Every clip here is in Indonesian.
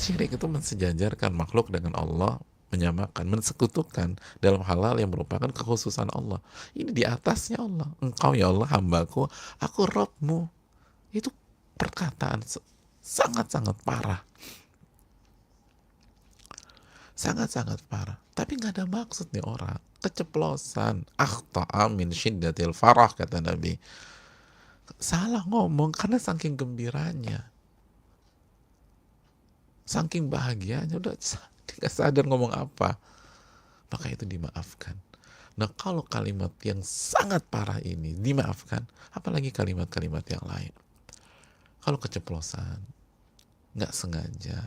Syirik itu mensejajarkan makhluk dengan Allah, menyamakan, mensekutukan dalam hal-hal yang merupakan kekhususan Allah. Ini di atasnya Allah. Engkau ya Allah hambaku, aku Rabbmu. Itu perkataan sangat-sangat parah. Sangat-sangat parah. Tapi nggak ada maksud nih orang. Keceplosan. Akhta'a min syiddatil farah, kata Nabi. Salah ngomong karena saking gembiranya. Saking bahagianya. Udah nggak sadar ngomong apa. Maka itu dimaafkan. Nah kalau kalimat yang sangat parah ini dimaafkan, apalagi kalimat-kalimat yang lain. Kalau keceplosan, nggak sengaja,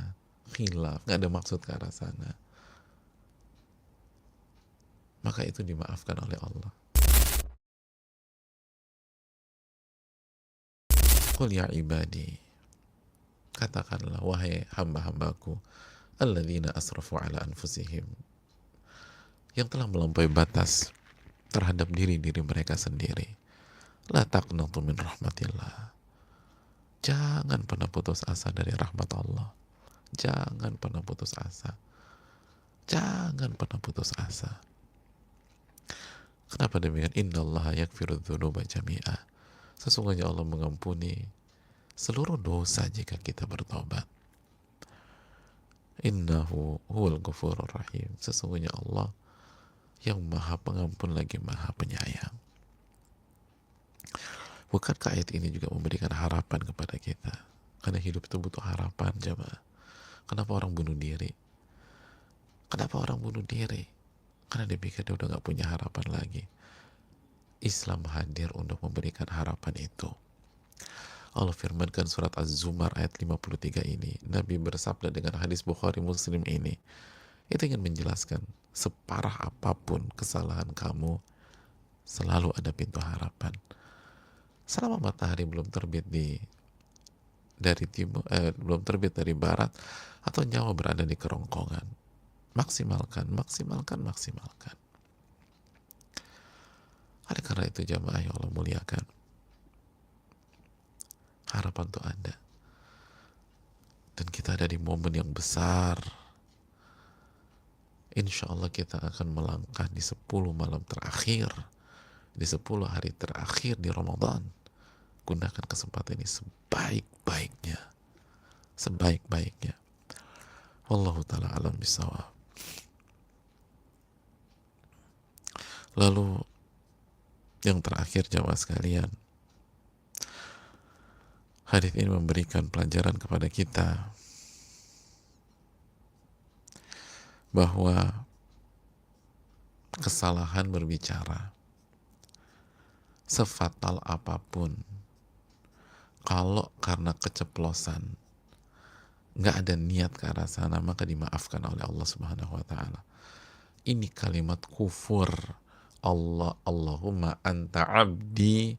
khilaf, nggak ada maksud ke arah sana, maka itu dimaafkan oleh Allah. Qul ya ibadi, katakanlah wahai hamba-hambaku, alladzina asrafu ala anfusihim, yang telah melampaui batas terhadap diri-diri mereka sendiri. La taqnatu min rahmatillah. Jangan pernah putus asa dari rahmat Allah. Jangan pernah putus asa. Jangan pernah putus asa. Kenapa demikian? Innallaha yaghfiru dzunuba jami'a. Sesungguhnya Allah mengampuni seluruh dosa jika kita bertobat. Innahu huwal ghafurur rahim. Sesungguhnya Allah yang maha pengampun lagi maha penyayang. Bukankah ayat ini juga memberikan harapan kepada kita? Karena hidup itu butuh harapan, jemaah. Kenapa orang bunuh diri? Kenapa orang bunuh diri? Karena dia pikir dia udah gak punya harapan lagi. Islam hadir untuk memberikan harapan itu. Allah firmankan surat Az-Zumar ayat 53 ini. Nabi bersabda dengan hadis Bukhari Muslim ini. Itu ingin menjelaskan, separah apapun kesalahan kamu, selalu ada pintu harapan. Selama matahari belum terbit dari timur, belum terbit dari barat, atau nyawa berada di kerongkongan, maksimalkan. Oleh karena itu jamaah yang Allah muliakan, harapan itu ada, dan kita ada di momen yang besar. Insya Allah kita akan melangkah di 10 malam terakhir, di 10 hari terakhir di Ramadan. Gunakan kesempatan ini sebaik-baiknya. Wallahu ta'ala alam bisawab. Lalu yang terakhir jamaah sekalian, hadis ini memberikan pelajaran kepada kita bahwa kesalahan berbicara, sefatal apapun, kalau karena keceplosan nggak ada niat ke arah sana, maka dimaafkan oleh Allah Subhanahu wa ta'ala. Ini kalimat kufur. Allahumma anta abdi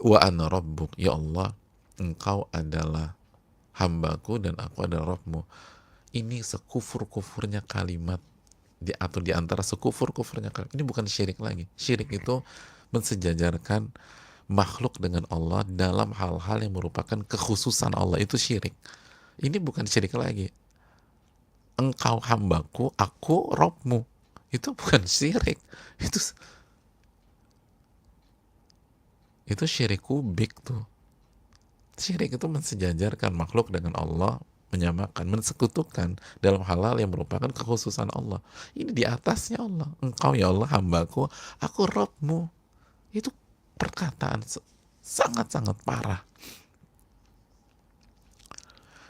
wa ana rabbuk. Ya Allah, engkau adalah hambaku dan aku adalah Rabbmu. Ini sekufur-kufurnya kalimat, atau di antara sekufur-kufurnya kalimat. Ini bukan syirik lagi. Syirik itu mensejajarkan makhluk dengan Allah dalam hal-hal yang merupakan kekhususan Allah. Itu syirik. Ini bukan syirik lagi. Engkau hambaku, aku Rabbmu. Itu bukan syirik. Itu syirik kubik tuh. Syirik itu mensejajarkan makhluk dengan Allah, menyamakan, mensekutukan dalam hal-hal yang merupakan kekhususan Allah. Ini di atasnya Allah. Engkau ya Allah hambaku, aku Rabbmu. Itu perkataan sangat-sangat parah.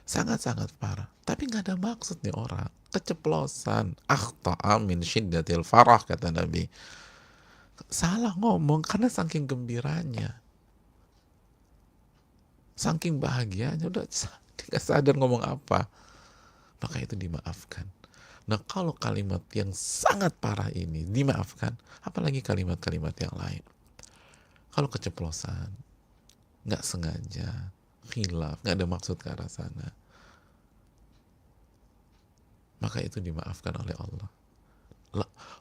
Sangat-sangat parah. Tapi nggak ada maksud nih orang. Keceplosan. Akhta'a min syiddatil farah, kata Nabi. Salah ngomong karena saking gembiranya. Saking bahagianya. Udah nggak sadar ngomong apa. Maka itu dimaafkan. Nah kalau kalimat yang sangat parah ini dimaafkan, apalagi kalimat-kalimat yang lain. Kalau keceplosan, nggak sengaja, khilaf, nggak ada maksud ke arah sana, maka itu dimaafkan oleh Allah.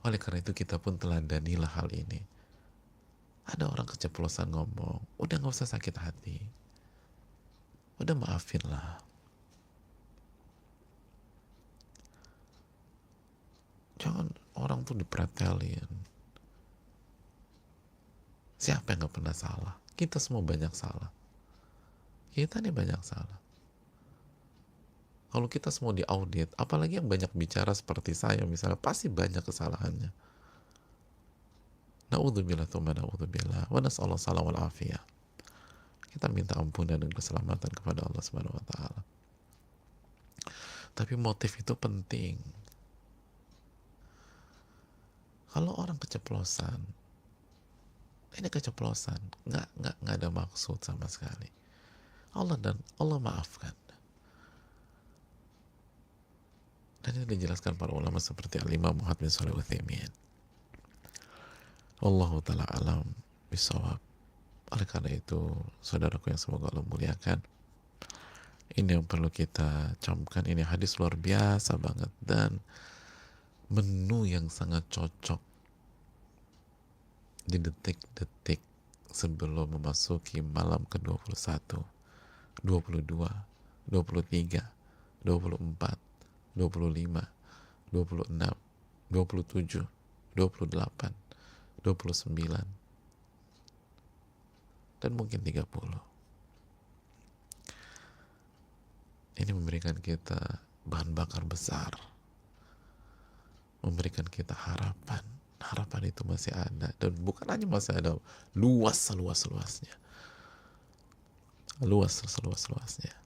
Oleh karena itu kita pun teladanilah hal ini. Ada orang keceplosan ngomong, udah nggak usah sakit hati, udah maafinlah. Jangan orang tuh dipretelin. Siapa yang gak pernah salah? Kita semua banyak salah. Kita nih banyak salah. Kalau kita semua diaudit, apalagi yang banyak bicara seperti saya misalnya, pasti banyak kesalahannya. Na'udzubillah tsumma na'udzubillah wa nas'allahu salam wal afiyah. Kita minta ampunan dan keselamatan kepada Allah Subhanahu wa taala. Tapi motif itu penting. Kalau orang keceplosan, ini keceplosan, nggak ada maksud sama sekali. Allah maafkan. Dan ini dijelaskan para ulama seperti Al-Imam Muhammad bin Shalih Al-Utsaimin. Wallahu ta'ala alam bisawab. Oleh karena itu, saudaraku yang semoga Allah muliakan, ini yang perlu kita camkan. Ini hadis luar biasa banget dan menu yang sangat cocok di detik-detik sebelum memasuki malam ke-21, 22, 23, 24, 25, 26, 27, 28, 29, dan mungkin 30. Ini memberikan kita bahan bakar besar, memberikan kita harapan. Harapan itu masih ada, dan bukan hanya masih ada, luas seluas-luasnya, luas seluas-luasnya.